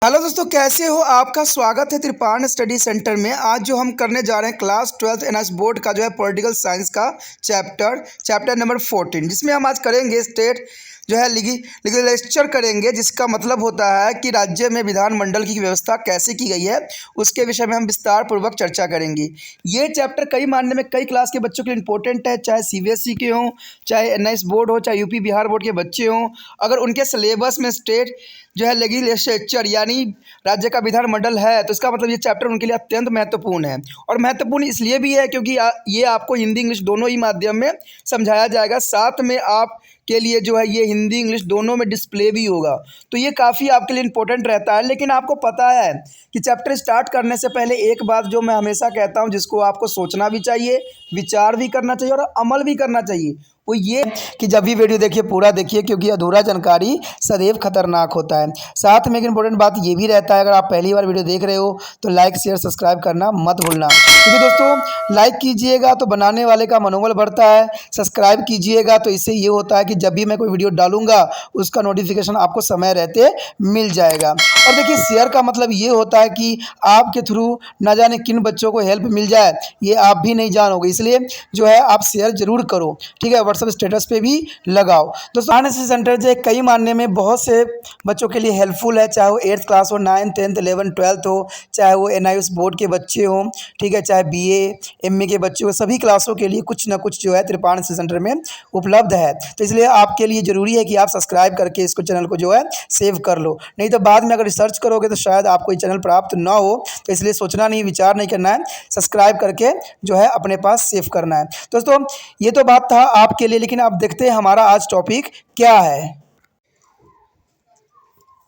Hello दोस्तों, कैसे हो? आपका स्वागत है त्रिपाण स्टडी सेंटर में। आज जो हम करने जा रहे हैं क्लास 12th एनएस बोर्ड का जो है पॉलिटिकल साइंस का चैप्टर नंबर 14, जिसमें हम आज करेंगे स्टेट जो है लेजिस्लेचर करेंगे, जिसका मतलब होता है कि राज्य में विधानमंडल की व्यवस्था कैसे की गई है, उसके विषय में हम विस्तार पूर्वक चर्चा करेंगे। ये चैप्टर कई मानने में कई क्लास के बच्चों के लिए इंपॉर्टेंट है, चाहे सीबीएसई के हों, चाहे एनआईएस बोर्ड हो, चाहे यूपी बिहार बोर्ड के बच्चे हों। अगर उनके सिलेबस में स्टेट जो है लेजिस्लेचर यानी राज्य का विधानमंडल है, तो इसका मतलब ये चैप्टर उनके लिए अत्यंत महत्वपूर्ण है। और महत्वपूर्ण इसलिए भी है क्योंकि ये आपको हिंदी इंग्लिश दोनों ही माध्यम में समझाया जाएगा। साथ में आप के लिए जो है ये हिंदी इंग्लिश दोनों में डिस्प्ले भी होगा, तो ये काफ़ी आपके लिए इम्पोर्टेंट रहता है। लेकिन आपको पता है कि चैप्टर स्टार्ट करने से पहले एक बात जो मैं हमेशा कहता हूँ, जिसको आपको सोचना भी चाहिए, विचार भी करना चाहिए और अमल भी करना चाहिए, वो ये कि जब भी वीडियो देखिए पूरा देखिए, क्योंकि अधूरा जानकारी सदैव खतरनाक होता है। साथ में एक इम्पोर्टेंट बात ये भी रहता है, अगर आप पहली बार वीडियो देख रहे हो तो लाइक शेयर सब्सक्राइब करना मत भूलना, क्योंकि दोस्तों लाइक कीजिएगा तो बनाने वाले का मनोबल बढ़ता है, सब्सक्राइब कीजिएगा तो इससे ये होता है कि जब भी मैं कोई वीडियो डालूंगा उसका नोटिफिकेशन आपको समय रहते मिल जाएगा। और देखिए, शेयर का मतलब ये होता है कि आपके थ्रू ना जाने किन बच्चों को हेल्प मिल जाए, ये आप भी नहीं जानोगे, इसलिए जो है आप शेयर जरूर करो, ठीक है। व्हाट्सएप स्टेटस पे भी लगाओ। दोस्तों एनएसएस सेंटर जो है कई मानने में बहुत से बच्चों के लिए हेल्पफुल है, चाहे वो 8th क्लास हो, 9th 10th 11th 12th हो, चाहे वो एनआईएस बोर्ड के बच्चे हों, ठीक है, चाहे बीए एमए के बच्चे हो, सभी क्लासों के लिए कुछ ना कुछ जो है त्रिपाण सेंटर में उपलब्ध है। तो इसलिए आपके लिए ज़रूरी है कि आप सब्सक्राइब करके इसको चैनल को जो है सेव कर लो, नहीं तो बाद में अगर रिसर्च करोगे तो शायद आपको ये चैनल प्राप्त ना हो। तो इसलिए सोचना नहीं, विचार नहीं करना है, सब्सक्राइब करके जो है अपने पास सेव करना है। दोस्तों ये तो बात था आपके लिए, लेकिन आप देखते हैं हमारा आज टॉपिक क्या है।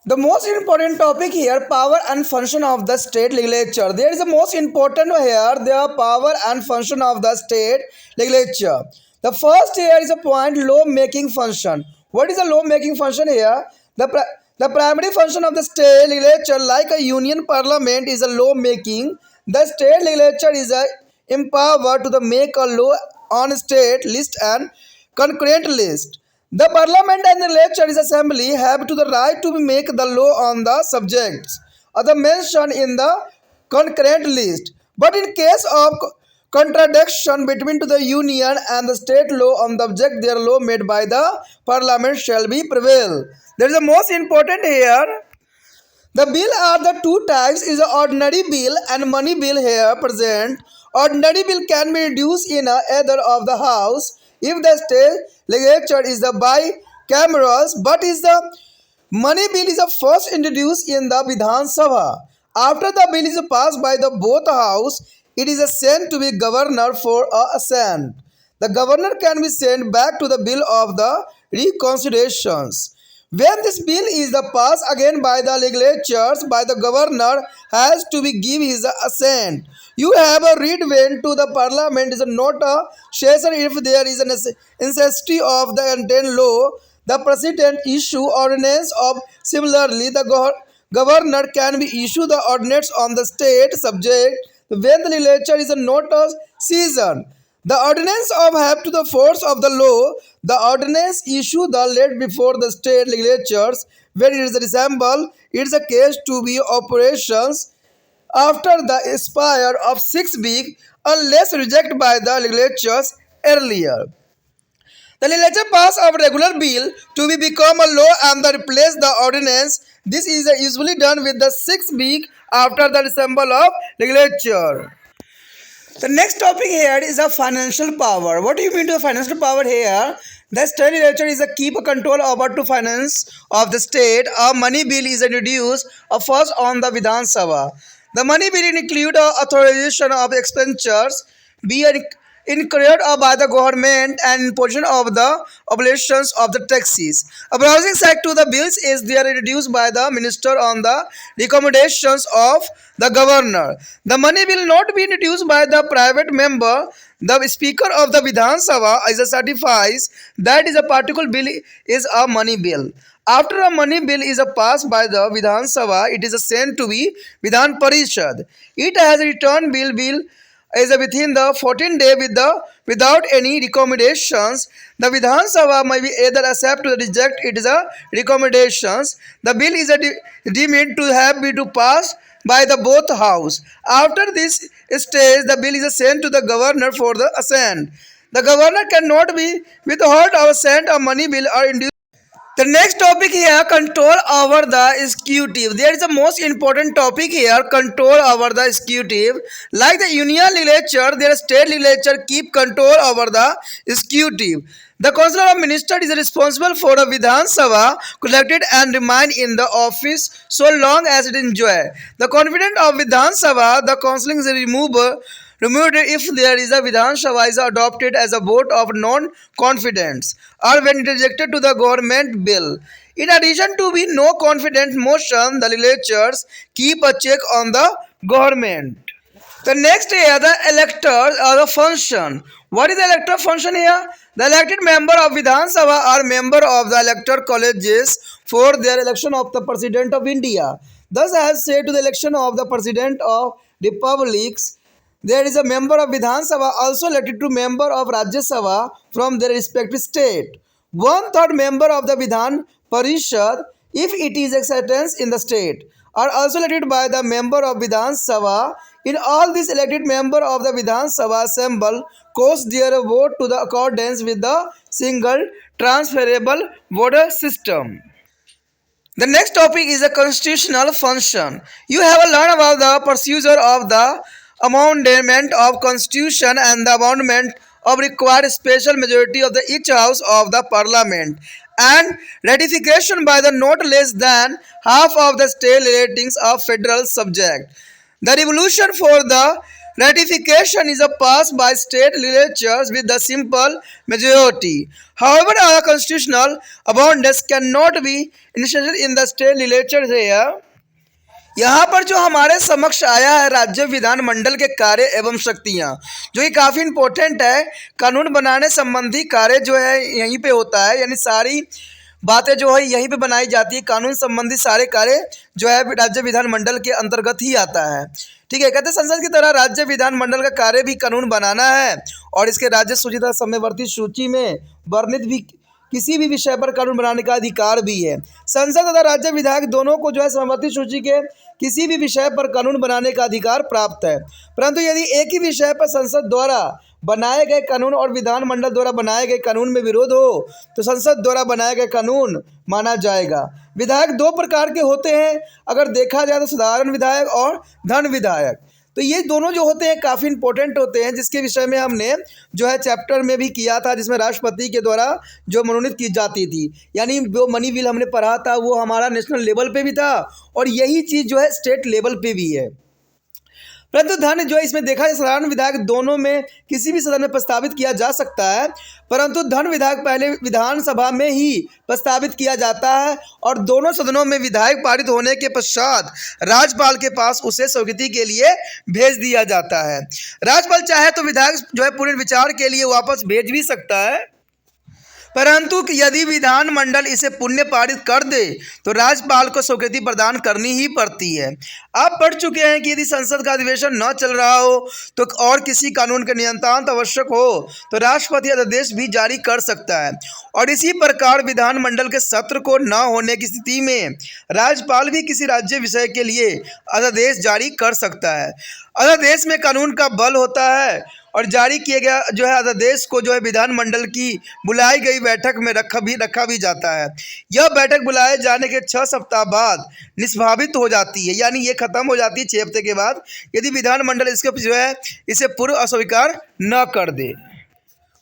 The most important topic here, power and function of the state legislature. There is the most important here, the power and function of the state legislature. The first here is a point, law making function. What is the law making function here? The primary function of the state legislature, like a union parliament, is a law making. The state legislature is empowered to make a law on state list and concurrent list. The parliament and the legislature assembly have to the right to make the law on the subjects other mentioned in the concurrent list. But in case of contradiction between to the union and the state law on the subject, their law made by the parliament shall be prevail. That is the most important here. The bill are the two types, is the ordinary bill and money bill here present. Ordinary bill can be introduced in either of the house if the state legislature is the bicamerals, but is the money bill is the first introduced in the Vidhan Sabha. After the bill is passed by the both house, it is sent to be governor for a assent. The governor can be sent back to the bill of the reconsiderations. When this bill is passed again by the legislatures, by the governor has to be give his assent. You have a read when to the parliament is not a session if there is a necessity of the intent law. The president issue ordinance of similarly the governor can be issue the ordinance on the state subject when the legislature is not a season. The ordinance of have to the force of the law. The ordinance issue the late before the state legislatures when it is resemble. It is a case to be operations after the expire of 6 weeks unless rejected by the legislatures earlier. The legislature pass a regular bill to be become a law and the replace the ordinance. This is usually done with the 6 week after the resemble of legislature. The next topic here is a financial power. What do you mean to the financial power here? The state legislature is a keep a control over to finance of the state. A money bill is introduced first on the Vidhan Sabha. The money bill include authorization of expenditures be incurred by the government and imposition of the obligations of the taxes. A browsing side to the bills is there introduced by the minister on the recommendations of the governor. The money will not be introduced by the private member. The speaker of the Vidhan Sabha is a certifies that is a particular bill is a money bill. After a money bill is passed by the Vidhan Sabha, it is sent to be Vidhan Parishad. It has a return bill is within the 14 day without any recommendations, the Vidhan Sabha may be either accept or reject its recommendations. The bill is deemed to have been to pass by the both house. After this stage, the bill is sent to the governor for the assent. The governor cannot be withhold or send a money bill or induce. The next topic here, control over the executive. There is the most important topic here, control over the executive. Like the union legislature, their state legislature keep control over the executive. The Council of Ministers is responsible for the Vidhan Sabha collected and remain in the office so long as it enjoy. The confidence of Vidhan Sabha, the counseling is removed if there is a Vidhan Sabha is adopted as a vote of non-confidence or when it is rejected to the government bill. In addition to be no confidence motion, the legislatures keep a check on the government. The next here, the electors are the function. What is the elector function here? The elected member of Vidhan Sabha are member of the elector colleges for their election of the President of India. Thus, as said to the election of the President of Republics, there is a member of Vidhan Sabha also elected to member of Rajya Sabha from their respective state. 1/3 member of the Vidhan Parishad, if it is acceptance in the state, are also elected by the member of Vidhan Sabha. In all these elected member of the Vidhan Sabha assemble cause their vote to the accordance with the single transferable voter system. The next topic is a constitutional function. You have learned about the procedure of the amendment of constitution and the amendment of required special majority of the each house of the parliament and ratification by the not less than half of the state ratings of federal subject. The resolution for the ratification is passed by state legislatures with the simple majority. However, our constitutional amendments cannot be initiated in the state legislatures here. यहाँ पर जो हमारे समक्ष आया है राज्य विधानमंडल के कार्य एवं शक्तियाँ, जो कि काफ़ी इम्पोर्टेंट है। कानून बनाने संबंधी कार्य जो है यहीं पे होता है, यानी सारी बातें जो है यहीं पे बनाई जाती है। कानून संबंधी सारे कार्य जो है राज्य विधानमंडल के अंतर्गत ही आता है। ठीक है, कहते संसद की तरह राज्य विधानमंडल का कार्य भी कानून बनाना है और इसके राज्य सूची तथा समयवर्ती सूची में वर्णित भी किसी भी विषय पर कानून बनाने का अधिकार भी है। संसद तथा राज्य विधायक दोनों को जो है समयवर्ती सूची के किसी भी विषय पर कानून बनाने का अधिकार प्राप्त है, परंतु यदि एक ही विषय पर संसद द्वारा बनाए गए कानून और विधानमंडल द्वारा बनाए गए कानून में विरोध हो तो संसद द्वारा बनाए गए कानून माना जाएगा। विधायक दो प्रकार के होते हैं, अगर देखा जाए तो साधारण विधायक और धन विधायक। तो ये दोनों जो होते हैं काफ़ी इंपॉर्टेंट होते हैं, जिसके विषय में हमने जो है चैप्टर में भी किया था, जिसमें राष्ट्रपति के द्वारा जो मनोनीत की जाती थी, यानी जो मनी बिल हमने पढ़ा था वो हमारा नेशनल लेवल पे भी था और यही चीज़ जो है स्टेट लेवल पे भी है। परंतु धन जो है इसमें देखा जाए साधारण विधायक दोनों में किसी भी सदन में प्रस्तावित किया जा सकता है, परंतु धन विधायक पहले विधानसभा में ही प्रस्तावित किया जाता है और दोनों सदनों में विधायक पारित होने के पश्चात राज्यपाल के पास उसे स्वीकृति के लिए भेज दिया जाता है। राज्यपाल चाहे तो विधायक जो है पुनर्विचार के लिए वापस भेज भी सकता है, परंतु यदि विधानमंडल इसे पुण्य पारित कर दे तो राज्यपाल को स्वीकृति प्रदान करनी ही पड़ती है। आप पढ़ चुके हैं कि यदि संसद का अधिवेशन न चल रहा हो तो और किसी कानून के नियंत्रण आवश्यक हो तो राष्ट्रपति अध्यादेश भी जारी कर सकता है और इसी प्रकार विधानमंडल के सत्र को न होने की स्थिति में राज्यपाल भी किसी राज्य विषय के लिए अध्यादेश जारी कर सकता है। अध्यादेश में कानून का बल होता है और जारी किए गया जो है अध्यादेश को जो है विधानमंडल की बुलाई गई बैठक में रखा भी जाता है। यह बैठक बुलाए जाने के 6 सप्ताह बाद निष्पादित हो जाती है, यानी ये खत्म हो जाती है 6 हफ्ते के बाद, यदि विधानमंडल इसके जो है इसे पूर्व अस्वीकार न कर दे।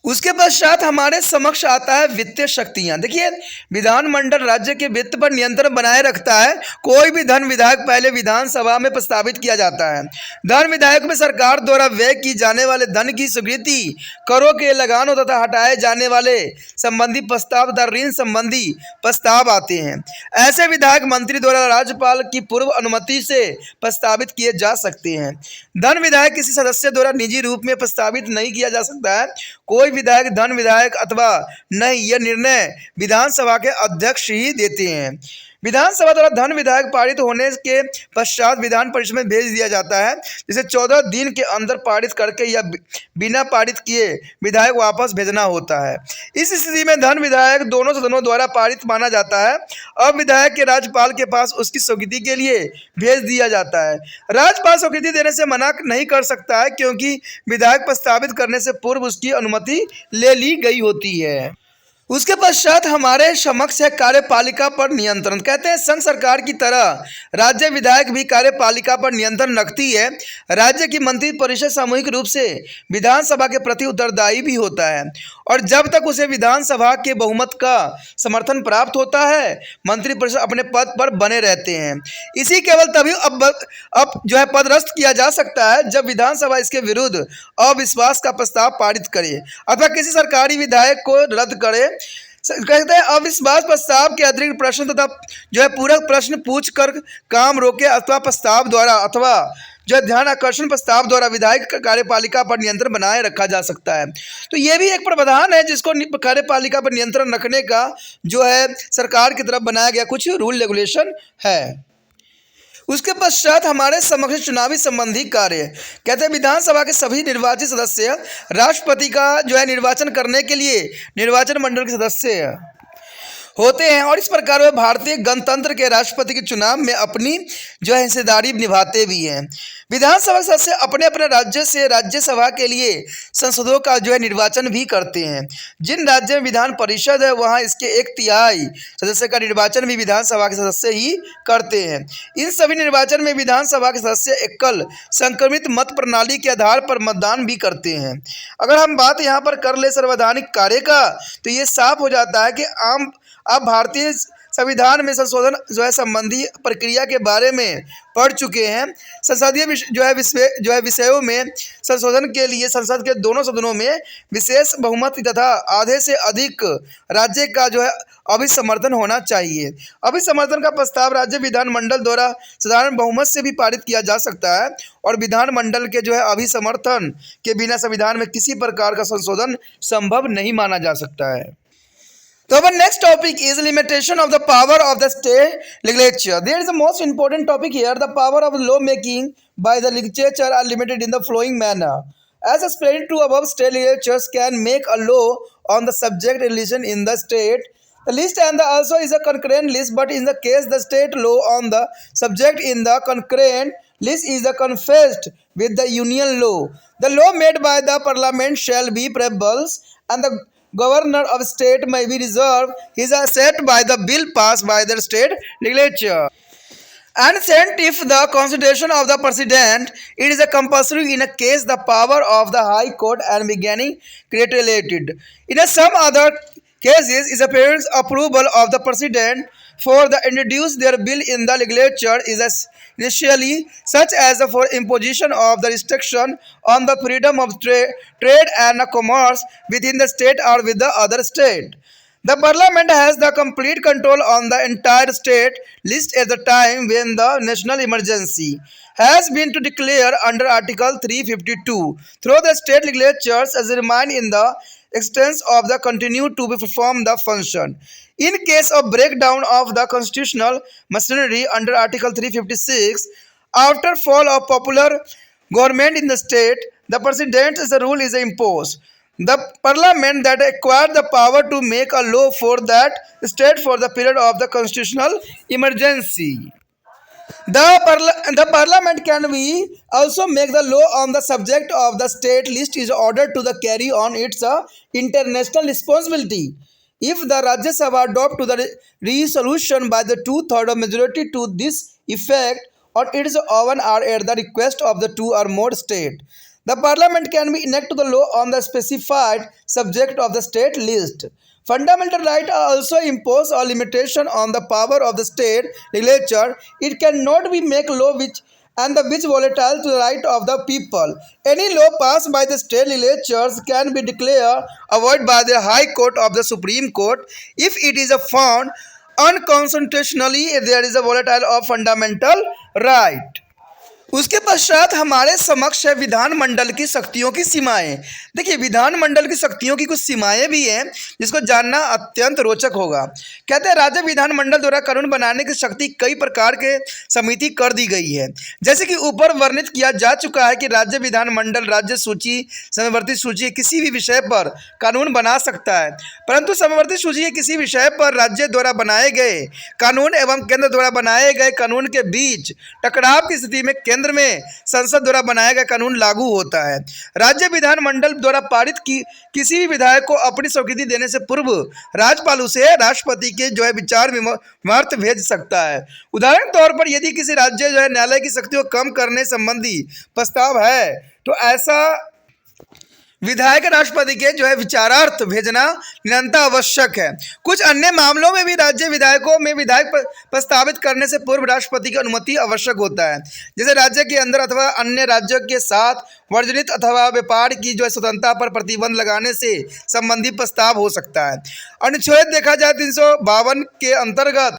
उसके पश्चात हमारे समक्ष आता है वित्तीय शक्तियां। देखिए, विधानमंडल राज्य के वित्त पर नियंत्रण बनाए रखता है। कोई भी धन विधायक पहले विधानसभा में प्रस्तावित किया जाता है। धन विधायक में सरकार द्वारा व्यय की जाने वाले धन की स्वीकृति, करों के लगानों तथा हटाए जाने वाले संबंधी प्रस्ताव तथा ऋण संबंधी प्रस्ताव आते हैं। ऐसे विधायक मंत्री द्वारा राज्यपाल की पूर्व अनुमति से प्रस्तावित किए जा सकते हैं। धन विधायक किसी सदस्य द्वारा निजी रूप में प्रस्तावित नहीं किया जा सकता है। कोई विधायक धन विधायक अथवा नहीं, यह निर्णय विधानसभा के अध्यक्ष ही देते हैं। विधानसभा द्वारा धन विधेयक पारित होने के पश्चात विधान परिषद में भेज दिया जाता है, जिसे 14 दिन के अंदर पारित करके या बिना पारित किए विधेयक वापस भेजना होता है। इस स्थिति में धन विधेयक दोनों सदनों द्वारा पारित माना जाता है। अब विधेयक के राज्यपाल के पास उसकी स्वीकृति के लिए भेज दिया जाता है। राज्यपाल स्वीकृति देने से मना नहीं कर सकता है, क्योंकि विधेयक प्रस्तावित करने से पूर्व उसकी अनुमति ले ली गई होती है। उसके पश्चात हमारे समक्ष है कार्यपालिका पर नियंत्रण। कहते हैं संघ सरकार की तरह राज्य विधायक भी कार्यपालिका पर नियंत्रण रखती है। राज्य की मंत्री परिषद सामूहिक रूप से विधानसभा के प्रति उत्तरदायी भी होता है, और जब तक उसे विधानसभा के बहुमत का समर्थन प्राप्त होता है, मंत्री परिषद अपने पद पर बने रहते हैं। इसी केवल तभी अब जो है पदस्थ किया जा सकता है जब विधानसभा इसके विरुद्ध अविश्वास का प्रस्ताव पारित करे अथवा किसी सरकारी विधायक को रद्द करे। कहते हैं अविश्वास प्रस्ताव के अतिरिक्त प्रश्न तथा जो है पूरक प्रश्न पूछकर काम रोके अथवा प्रस्ताव द्वारा अथवा जो ध्यान आकर्षण प्रस्ताव द्वारा विधायक कार्यपालिका पर नियंत्रण बनाए रखा जा सकता है। तो ये भी एक प्रावधान है जिसको कार्यपालिका पर नियंत्रण रखने का जो है सरकार की तरफ बनाया गया कुछ रूल रेगुलेशन है। उसके पश्चात हमारे समक्ष चुनावी संबंधी कार्य। कहते हैं विधानसभा के सभी निर्वाचित सदस्य राष्ट्रपति का जो है निर्वाचन करने के लिए निर्वाचन मंडल के सदस्य होते हैं, और इस प्रकार वे भारतीय गणतंत्र के राष्ट्रपति के चुनाव में अपनी जो है हिस्सेदारी निभाते भी हैं। विधानसभा सदस्य अपने अपने राज्य से राज्यसभा के लिए संसदों का जो है निर्वाचन भी करते हैं। जिन राज्य में विधान परिषद है वहाँ इसके 1/3 सदस्य का निर्वाचन भी विधानसभा के सदस्य ही करते हैं। इन सभी निर्वाचन में विधानसभा के सदस्य एकल संक्रमित मत प्रणाली के आधार पर मतदान भी करते हैं। अगर हम बात यहाँ पर कर ले संवैधानिक कार्य का, तो ये साफ हो जाता है कि आप भारतीय संविधान में संशोधन जो है संबंधी प्रक्रिया के बारे में पढ़ चुके हैं। संसदीय विषयों में संशोधन के लिए संसद के दोनों सदनों में विशेष बहुमत तथा आधे से अधिक राज्य का जो है अभिसमर्थन होना चाहिए। अभिसमर्थन का प्रस्ताव राज्य विधानमंडल द्वारा साधारण बहुमत से भी पारित किया जा सकता है, और विधानमंडल के जो है अभिसमर्थन के बिना संविधान में किसी प्रकार का संशोधन संभव नहीं माना जा सकता है। So our next topic is limitation of the power of the state legislature. There is the most important topic here. The power of law making by the legislature are limited in the following manner. As explained to above, state legislatures can make a law on the subject religion in the state. The list and the also is a concurrent list, but in the case the state law on the subject in the concurrent list is confessed with the union law. The law made by the parliament shall be preamble, and the governor of state may be reserved his set by the bill passed by the state legislature. And sent if the constitution of the president, it is a compulsory in a case the power of the high court and beginning created. In some other cases is a parent's approval of the president for the introduce their bill in the legislature is initially such as for imposition of the restriction on the freedom of trade and commerce within the state or with the other state. The parliament has the complete control on the entire state list at the time when the national emergency has been to declare under Article 352 through the state legislatures as remain in the extent of the continue to be perform the function. In case of breakdown of the constitutional machinery under Article 356, after fall of popular government in the state, the president as a rule is imposed. The parliament that acquired the power to make a law for that state for the period of the constitutional emergency. The parliament can be also make the law on the subject of the state list is ordered to the carry on its international responsibility. If the Rajya Sabha adopt to the resolution by the 2/3 majority to this effect, or it is often are at the request of the 2 or more state, the parliament can be enact the law on the specified subject of the state list. Fundamental rights are also impose a limitation on the power of the state legislature. It cannot be make law which volatile to the right of the people. Any law passed by the state legislatures can be declared void by the High Court of the Supreme Court if it is found unconstitutionally if there is a volatile of fundamental right. उसके पश्चात हमारे समक्ष है विधानमंडल की शक्तियों की सीमाएं। देखिए, विधानमंडल की शक्तियों की कुछ सीमाएं भी हैं जिसको जानना अत्यंत रोचक होगा। कहते हैं राज्य विधानमंडल द्वारा कानून बनाने की शक्ति कई प्रकार के समिति कर दी गई है। जैसे कि ऊपर वर्णित किया जा चुका है कि राज्य विधानमंडल राज्य सूची समवर्ती सूची के किसी भी विषय पर कानून बना सकता है, परंतु समवर्ती सूची के किसी विषय पर राज्य द्वारा बनाए गए कानून एवं केंद्र द्वारा बनाए गए कानून के बीच टकराव की स्थिति में केंद्र में संसद द्वारा बनाया गया कानून लागू होता है। राज्य विधानमंडल द्वारा पारित किसी भी विधायक को अपनी स्वीकृति देने से पूर्व राज्यपाल उसे राष्ट्रपति के विचार विमर्श भेज सकता है। उदाहरण तौर पर यदि किसी राज्य न्यायालय की शक्तियों को कम करने संबंधी प्रस्ताव है तो ऐसा विधायक राष्ट्रपति के विचारार्थ भेजना निरंतर आवश्यक है। कुछ अन्य मामलों में भी राज्य विधायकों में विधायक प्रस्तावित करने से पूर्व राष्ट्रपति की अनुमति आवश्यक होता है। जैसे राज्य के अंदर अथवा अन्य राज्यों के साथ वर्जनित अथवा व्यापार की स्वतंत्रता पर प्रतिबंध लगाने से संबंधित प्रस्ताव हो सकता है। अनुच्छेद देखा जाए 352 के अंतर्गत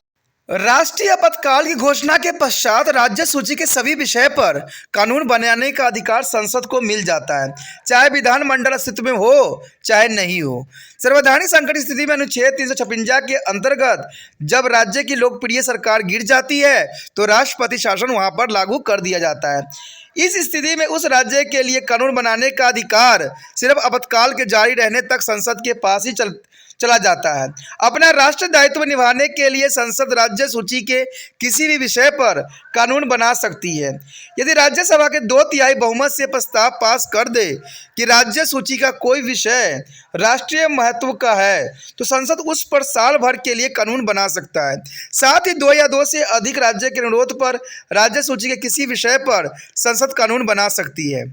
राष्ट्रीय आपातकाल की घोषणा के पश्चात राज्य सूची के सभी विषय पर कानून बनाने का अधिकार संसद को मिल जाता है, चाहे विधानमंडल अस्तित्व में हो चाहे नहीं हो। सर्वधानिक संकट स्थिति में अनुच्छेद 356 के अंतर्गत जब राज्य की लोकप्रिय सरकार गिर जाती है तो राष्ट्रपति शासन वहां पर लागू कर दिया जाता है। इस स्थिति में उस राज्य के लिए कानून बनाने का अधिकार सिर्फ आपातकाल के जारी रहने तक संसद के पास ही चला जाता है। अपना राष्ट्र दायित्व निभाने के लिए संसद राज्य सूची के किसी भी विषय पर कानून बना सकती है। यदि राज्यसभा के 2/3 बहुमत से प्रस्ताव पास कर दे कि राज्य सूची का कोई विषय राष्ट्रीय महत्व का है तो संसद उस पर साल भर के लिए कानून बना सकता है। साथ ही 2 या 2 से अधिक राज्य के अनुरोध पर राज्य सूची के किसी विषय पर संसद कानून बना सकती है।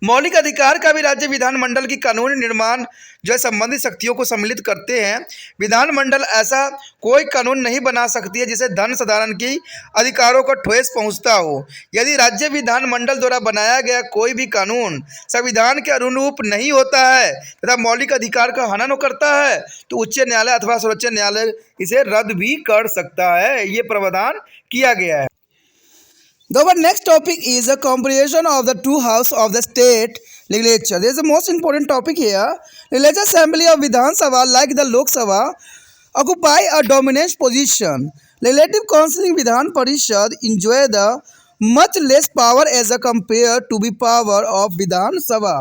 मौलिक अधिकार का भी राज्य विधानमंडल की कानूनी निर्माण संबंधित शक्तियों को सम्मिलित करते हैं। विधानमंडल ऐसा कोई कानून नहीं बना सकती है जिसे धन साधारण की अधिकारों को ठेस पहुंचता हो। यदि राज्य विधानमंडल द्वारा बनाया गया कोई भी कानून संविधान के अनुरूप नहीं होता है तथा मौलिक अधिकार का हनन करता है तो उच्च न्यायालय अथवा सर्वोच्च न्यायालय इसे रद्द भी कर सकता है। ये प्रावधान किया गया है। Our next topic is a comparison of the two houses of the state legislature. This is the most important topic here. The legislative assembly of Vidhan Sabha, like the Lok Sabha, occupy a dominant position. Legislative council in Vidhan Parishad enjoy the much less power as compared to the power of Vidhan Sabha.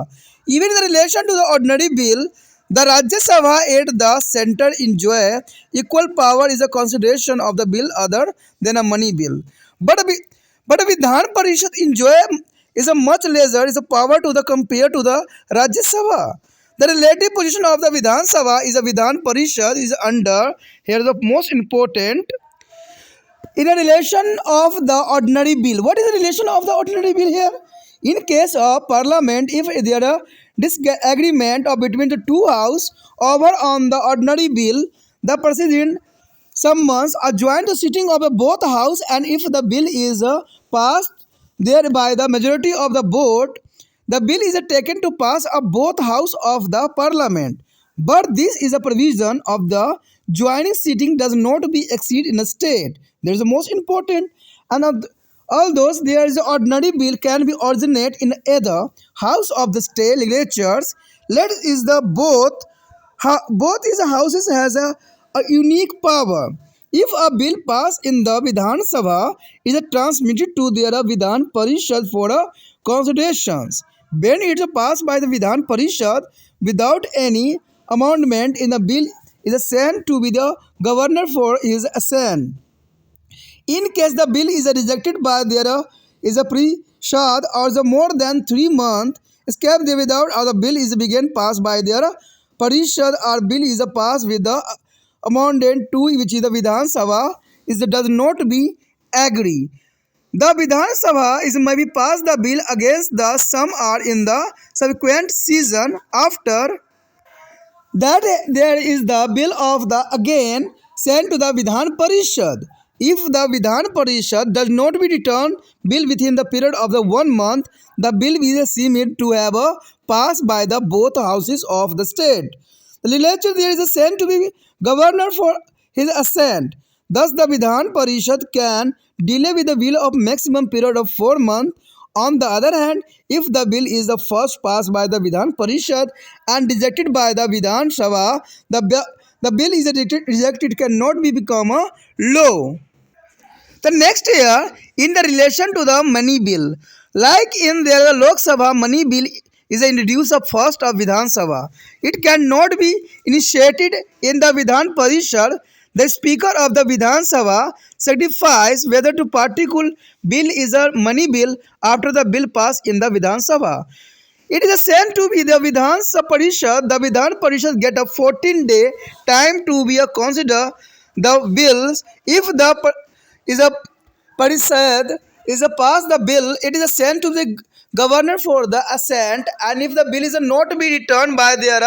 Even in relation to the ordinary bill, the Rajya Sabha at the center enjoy equal power is a consideration of the bill other than a money bill. But Vidhan Parishad enjoy is a much lesser is a power to the compared to the Rajya Sabha. The relative position of the Vidhan Sabha is a Vidhan Parishad is under here the most important in a relation of the ordinary bill. What is the relation of the ordinary bill here? In case of parliament, if there are disagreement between the two houses over on the ordinary bill, the president summons a joint sitting of the both house, and if the bill is passed there by the majority of the vote, the bill is taken to pass a both house of the parliament. But this is a provision of the joining sitting does not be exceed in a state. There is the most important, and although there is an ordinary bill can be originate in either house of the state legislatures, let is the both is houses has a unique power. If a bill passed in the Vidhan Sabha, it is transmitted to their Vidhan Parishad for a considerations. When it is passed by the Vidhan Parishad without any amendment in the bill, is sent to be the governor for his assent. In case the bill is rejected by their is a Parishad or the more than 3 months, escape there without or the bill is begin passed by their Parishad or bill is passed with the amendment to which the Vidhan Sabha is does not be agree. The Vidhan Sabha is may be pass the bill against the some are in the subsequent season. After that there is the bill of the again sent to the Vidhan Parishad. If the Vidhan Parishad does not be returned bill within the period of the 1 month, the bill is seemed to have passed by the both houses of the state. The legislature there is sent to the governor for his assent. Thus, the Vidhan Parishad can delay with the bill of maximum period of 4 months. On the other hand, if the bill is the first passed by the Vidhan Parishad and rejected by the Vidhan Sabha, the bill is rejected cannot be become a law. The next year, in the relation to the money bill, like in the Lok Sabha money bill is introduced the first of Vidhan Sabha. It cannot be initiated in the Vidhan Parishad. The Speaker of the Vidhan Sabha certifies whether to particular bill is a money bill after the bill passed in the Vidhan Sabha. It is sent to be the Vidhan Parishad. The Vidhan Parishad get a 14-day time to be a consider the bills. If the is a Parishad is a pass the bill, it is sent to the governor for the assent, and if the bill is not to be returned by their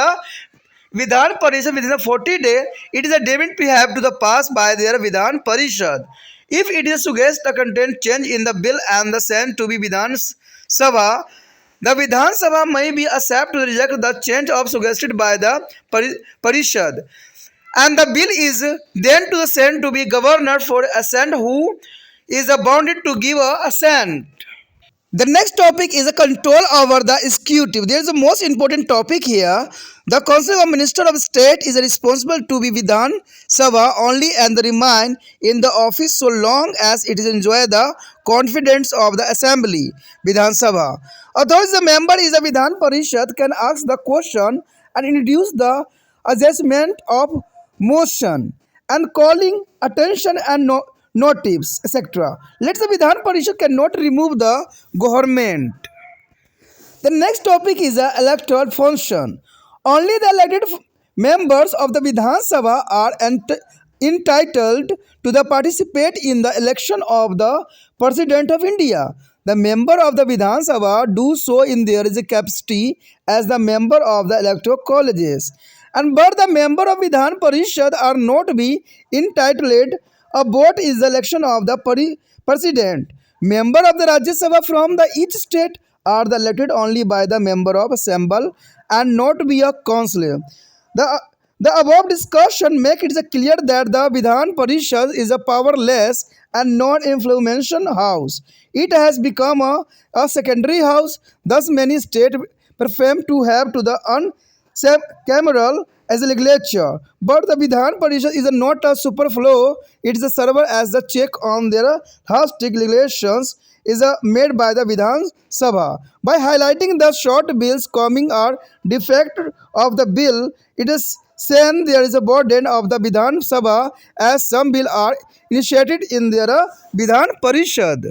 Vidhan Parishad within the 40 days, it is a deemed to have to the pass by their Vidhan Parishad. If it is suggest the content change in the bill and the sent to be Vidhan Sabha, the Vidhan Sabha may be accept to reject the change of suggested by the Parishad, and the bill is then to the sent to be governor for assent, who is bounded to give a assent. The next topic is a control over the executive. There is a most important topic here. The Council of Minister of State is responsible to be Vidhan Sabha only and remain in the office so long as it is enjoy the confidence of the Assembly, Vidhan Sabha. Otherwise, the member is a Vidhan Parishad can ask the question and introduce the adjustment of motion and calling attention and notice, etc. Let's the Vidhan Parishad cannot remove the government. The next topic is the electoral function. Only the elected members of the Vidhan Sabha are entitled to the participate in the election of the President of India. The member of the Vidhan Sabha do so in their capacity as the member of the electoral colleges. And but the member of Vidhan Parishad are not be entitled. A vote is the election of the president. Member of the Rajya Sabha from the each state are the elected only by the member of assembly and not be a councillor. The above discussion make it clear that the Vidhan Parishad is a powerless and non-influential house. It has become a secondary house. Thus, many states prefer to have to the uncameral as a legislature. But the Vidhan Parishad is not a superfluo. It is a server as the check on their holistic regulations is made by the Vidhan Sabha. By highlighting the short bills coming or defect of the bill, it is saying there is a burden of the Vidhan Sabha as some bill are initiated in their Vidhan Parishad.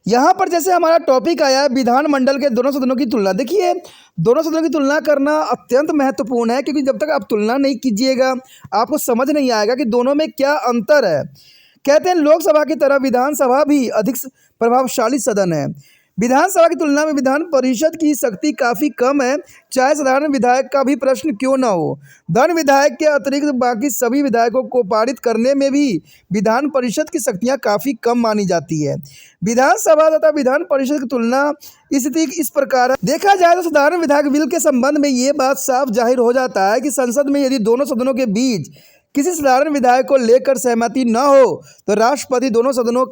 यहाँ पर जैसे हमारा topic आया है विधानमंडल के दोनों सदनों की तुलना। देखिए, दोनों सदनों की तुलना करना अत्यंत महत्वपूर्ण है, क्योंकि जब तक आप तुलना नहीं कीजिएगा आपको समझ नहीं आएगा कि दोनों में क्या अंतर है। कहते हैं लोकसभा की तरह विधानसभा भी अधिक प्रभावशाली सदन है। विधानसभा की तुलना में विधान परिषद की शक्ति काफ़ी कम है, चाहे साधारण विधायक का भी प्रश्न क्यों न हो। धन विधायक के अतिरिक्त बाकी सभी विधायकों को पारित करने में भी विधान परिषद की शक्तियां काफ़ी कम मानी जाती है। विधानसभा तथा विधान परिषद की तुलना स्थिति इस प्रकार है। देखा जाए तो साधारण विधायक बिल के संबंध में ये बात साफ जाहिर हो जाता है कि संसद में यदि दोनों सदनों के बीच किसी साधारण विधायक को लेकर सहमति न हो तो राष्ट्रपति दोनों सदनों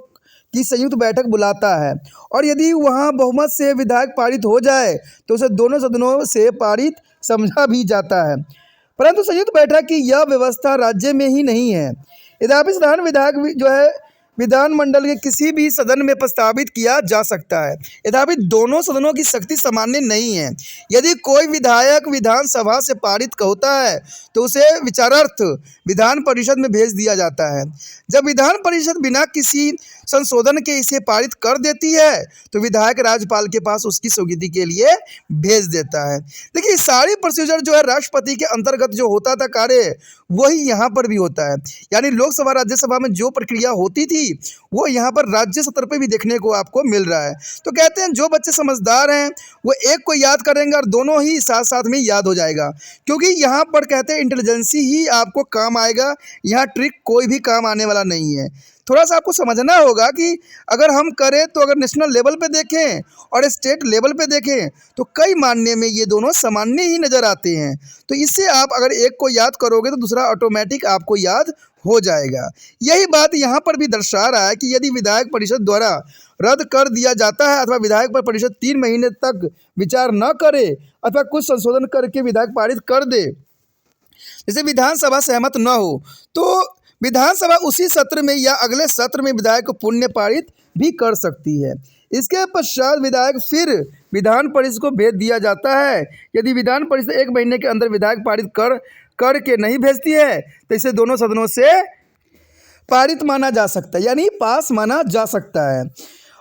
की संयुक्त बैठक बुलाता है, और यदि वहां बहुमत से विधायक पारित हो जाए तो उसे दोनों सदनों से पारित समझा भी जाता है। परंतु संयुक्त बैठक की यह व्यवस्था राज्य में ही नहीं है। यद्यपि साधारण विधायक जो है विधानमंडल के किसी भी सदन में प्रस्तावित किया जा सकता है, यद्यपि दोनों सदनों की शक्ति सामान्य नहीं है। यदि कोई विधायक विधानसभा से पारित होता है तो उसे विचारार्थ विधान परिषद में भेज दिया जाता है। जब विधान परिषद बिना किसी संशोधन के इसे पारित कर देती है तो विधायक राज्यपाल के पास उसकी स्वीकृति के लिए भेज देता है। देखिए, सारी प्रोसीजर जो है राष्ट्रपति के अंतर्गत जो होता था कार्य वही यहाँ पर भी होता है। यानी लोकसभा राज्यसभा में जो प्रक्रिया होती थी वो यहाँ पर राज्य स्तर पे भी देखने को आपको मिल रहा है। तो कहते हैं जो बच्चे समझदार हैं वो एक को याद करेंगे और दोनों ही साथ साथ में याद हो जाएगा, क्योंकि यहाँ पर कहते हैं इंटेलिजेंसी ही आपको काम आएगा, यहाँ ट्रिक कोई भी काम आने वाला नहीं है। थोड़ा सा आपको समझना होगा कि अगर हम करें तो अगर नेशनल लेवल पे देखें और स्टेट लेवल पे देखें तो कई मानने में ये दोनों सामान्य ही नज़र आते हैं। तो इससे आप अगर एक को याद करोगे तो दूसरा ऑटोमेटिक आपको याद हो जाएगा। यही बात यहाँ पर भी दर्शा रहा है कि यदि विधायक परिषद द्वारा रद्द कर दिया जाता है अथवा विधायक पर परिषद 3 महीने तक विचार न करे अथवा कुछ संशोधन करके विधायक पारित कर दे, जैसे विधानसभा सहमत न हो, तो विधानसभा उसी सत्र में या अगले सत्र में विधायक को पुण्य पारित भी कर सकती है। इसके पश्चात विधायक फिर विधान परिषद को भेज दिया जाता है। यदि विधान परिषद 1 महीने के अंदर विधायक पारित करके नहीं भेजती है तो इसे दोनों सदनों से पारित माना जा सकता है, यानी पास माना जा सकता है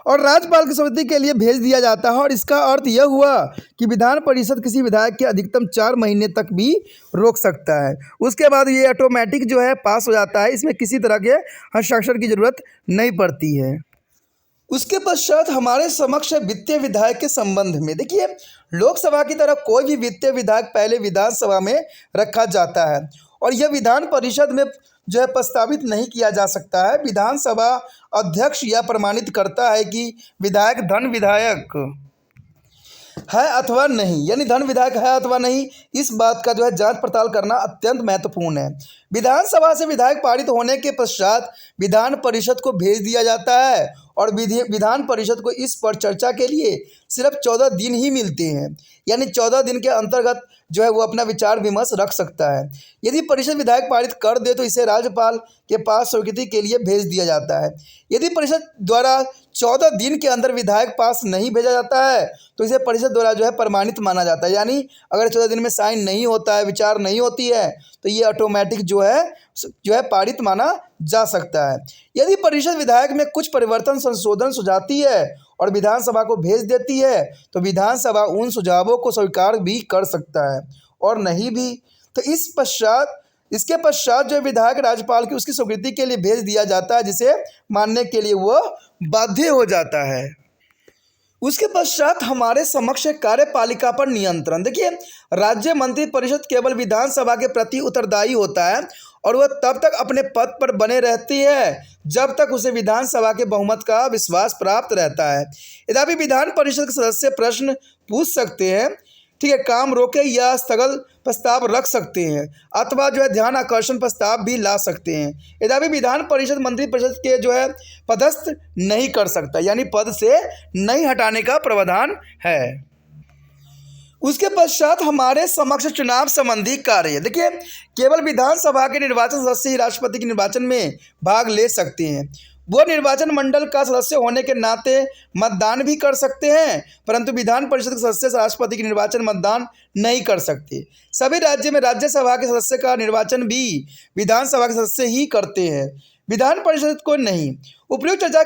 और राज्यपाल की स्वीकृति के लिए भेज दिया जाता है। और इसका अर्थ यह हुआ कि विधान परिषद किसी विधायक के अधिकतम 4 महीने तक भी रोक सकता है। उसके बाद ये ऑटोमेटिक जो है पास हो जाता है, इसमें किसी तरह के हस्ताक्षर की जरूरत नहीं पड़ती है। उसके पश्चात हमारे समक्ष वित्तीय विधायक के संबंध में देखिए, लोकसभा की तरह कोई भी वित्तीय विधायक पहले विधानसभा में रखा जाता है और यह विधान परिषद में जो है प्रस्तावित नहीं किया जा सकता है। विधानसभा अध्यक्ष यह प्रमाणित करता है कि विधायक धन विधायक है अथवा नहीं, यानी धन विधायक है अथवा नहीं, इस बात का जो है जांच पड़ताल करना अत्यंत महत्वपूर्ण है। विधानसभा से विधायक पारित होने के पश्चात विधान परिषद को भेज दिया जाता है और विधान परिषद को इस पर चर्चा के लिए सिर्फ 14 दिन ही मिलते हैं, यानी 14 दिन के अंतर्गत जो है वो अपना विचार विमर्श रख सकता है। यदि परिषद विधायक पारित कर दे तो इसे राज्यपाल के पास स्वीकृति के लिए भेज दिया जाता है। यदि परिषद द्वारा 14 दिन के अंदर विधायक पास नहीं भेजा जाता है तो इसे परिषद द्वारा जो है प्रमाणित माना जाता है, यानी अगर 14 दिन में साइन नहीं होता है, विचार नहीं होती है, तो ये ऑटोमेटिक जो है पारित माना जा सकता है। यदि परिषद विधायक में कुछ परिवर्तन संशोधन सुझाती है और विधानसभा को भेज देती है तो विधानसभा उन सुझावों को स्वीकार भी कर सकता है और नहीं भी तो इसके पश्चात जो विधायक राज्यपाल की उसकी स्वीकृति के लिए भेज दिया जाता है, जिसे मानने के लिए वह बाध्य हो जाता है। उसके पश्चात हमारे समक्ष कार्यपालिका पर नियंत्रण। देखिए, राज्य मंत्री परिषद केवल विधानसभा के प्रति उत्तरदायी होता है और वह तब तक अपने पद पर बने रहती है जब तक उसे विधानसभा के बहुमत का विश्वास प्राप्त रहता है। यद्यपि विधान परिषद के सदस्य प्रश्न पूछ सकते हैं, ठीक है, काम रोके या स्थगन प्रस्ताव रख सकते हैं अथवा जो है ध्यान आकर्षण प्रस्ताव भी ला सकते हैं। यद्यपि विधान परिषद मंत्री परिषद के जो है पदस्थ नहीं कर सकता, यानी पद से नहीं हटाने का प्रावधान है। उसके पश्चात हमारे समक्ष चुनाव संबंधी कार्य। देखिए, केवल विधानसभा के निर्वाचन सदस्य ही राष्ट्रपति के निर्वाचन में भाग ले सकते हैं। वो निर्वाचन मंडल का सदस्य होने के नाते मतदान भी कर सकते हैं, परंतु विधान परिषद के सदस्य राष्ट्रपति के निर्वाचन मतदान नहीं कर सकते। सभी राज्य में राज्यसभा के सदस्य का निर्वाचन भी विधानसभा के सदस्य ही करते हैं, विधान परिषद को नहीं। उपयुक्त चर्चा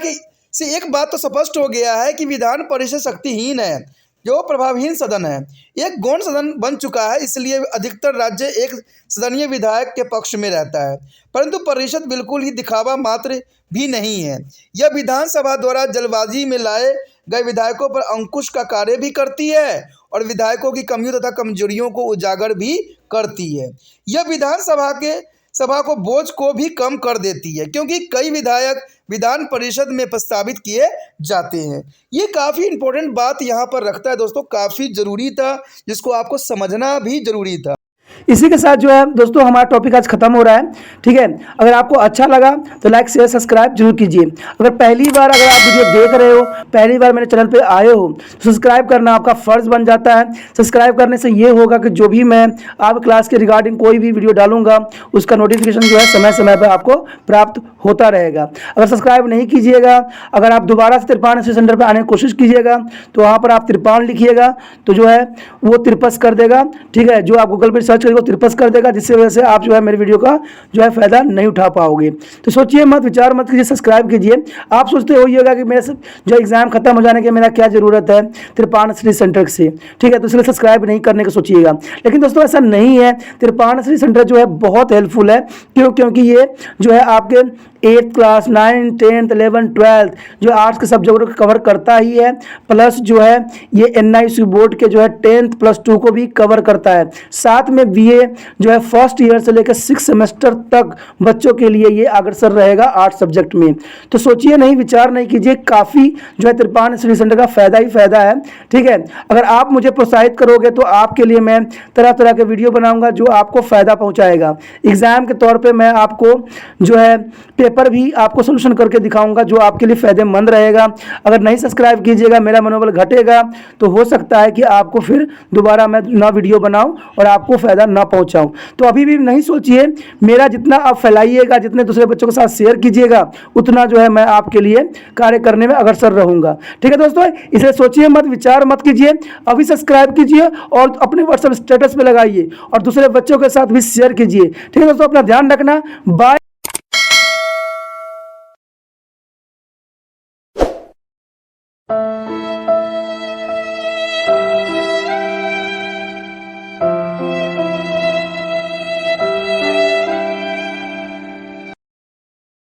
से एक बात तो स्पष्ट हो गया है कि विधान परिषद शक्तिहीन है, जो प्रभावहीन सदन है, एक गौण सदन बन चुका है। इसलिए अधिकतर राज्य एक सदनीय विधायक के पक्ष में रहता है, परंतु परिषद बिल्कुल ही दिखावा मात्र भी नहीं है। यह विधानसभा द्वारा जल्दबाजी में लाए गए विधायकों पर अंकुश का कार्य भी करती है और विधायकों की कमियों तथा कमजोरियों को उजागर भी करती है। यह सभा को बोझ को भी कम कर देती है, क्योंकि कई विधायक विधान परिषद में प्रस्तावित किए जाते हैं। ये काफ़ी इंपॉर्टेंट बात यहाँ पर रखता है दोस्तों, काफ़ी ज़रूरी था, जिसको आपको समझना भी ज़रूरी था। इसी के साथ जो है दोस्तों हमारा टॉपिक आज खत्म हो रहा है, ठीक है। अगर आपको अच्छा लगा तो लाइक शेयर सब्सक्राइब जरूर कीजिए। अगर पहली बार अगर आप वीडियो देख रहे हो, पहली बार मेरे चैनल पे आए हो, तो सब्सक्राइब करना आपका फ़र्ज़ बन जाता है। सब्सक्राइब करने से ये होगा कि जो भी मैं आप क्लास के रिगार्डिंग कोई भी वीडियो डालूंगा उसका नोटिफिकेशन जो है समय समय पर आपको प्राप्त होता रहेगा। अगर सब्सक्राइब नहीं कीजिएगा, अगर आप दोबारा से तिरपान सेंटर पर आने की कोशिश कीजिएगा तो वहाँ पर आप तिरपान लिखिएगा तो जो है वो तिरपस कर देगा, ठीक है। जो आप गूगल पर सर्च करेंगे वो तिरपस कर देगा, जिससे वजह से आप जो है मेरे वीडियो का जो है फ़ायदा नहीं उठा पाओगे। तो सोचिए मत, विचार मत कीजिए, सब्सक्राइब कीजिए। आप सोचते होइएगा कि मेरे जो एग्ज़ाम खत्म हो जाने के मेरा क्या ज़रूरत है तिरपान स्टडी सेंटर से, ठीक है, तो इसलिए सब्सक्राइब नहीं करने का सोचिएगा। लेकिन दोस्तों ऐसा नहीं है, तिरपान स्टडी सेंटर जो है बहुत हेल्पफुल है। क्योंकि ये जो है आपके 8th class 9th 10th 11th 12th जो आर्ट्स के सब्जेक्टों को कवर करता ही है, प्लस जो है ये NIC बोर्ड के जो है 10th प्लस 2 को भी कवर करता है। साथ में BA जो है फर्स्ट ईयर से लेकर 6 सेमेस्टर तक बच्चों के लिए ये अग्रसर रहेगा आर्ट्स सब्जेक्ट में। तो सोचिए नहीं, विचार नहीं कीजिए, काफ़ी जो है त्रिपान स्टडी सेंटर का फ़ायदा ही फ़ायदा है। ठीक है, अगर आप मुझे प्रोत्साहित करोगे तो आपके लिए मैं तरह तरह के वीडियो बनाऊंगा जो आपको फ़ायदा पहुंचाएगा। एग्ज़ाम के तौर पे मैं आपको जो है पेपर भी आपको सोल्यूशन करके दिखाऊंगा जो आपके लिए फ़ायदेमंद रहेगा। अगर नहीं सब्सक्राइब कीजिएगा, मेरा मनोबल घटेगा, तो हो सकता है कि आपको फिर दोबारा मैं ना वीडियो बनाऊं और आपको फ़ायदा ना पहुंचाऊं। तो अभी भी नहीं सोचिए, मेरा जितना आप फैलाइएगा, जितने दूसरे बच्चों के साथ शेयर कीजिएगा, उतना जो है मैं आपके लिए कार्य करने में अग्रसर रहूँगा। ठीक है दोस्तों, इसलिए सोचिए मत, विचार मत कीजिए, अभी सब्सक्राइब कीजिए और अपने व्हाट्सएप स्टेटस पे लगाइए और दूसरे बच्चों के साथ भी शेयर कीजिए। ठीक है दोस्तों, अपना ध्यान रखना। बाय।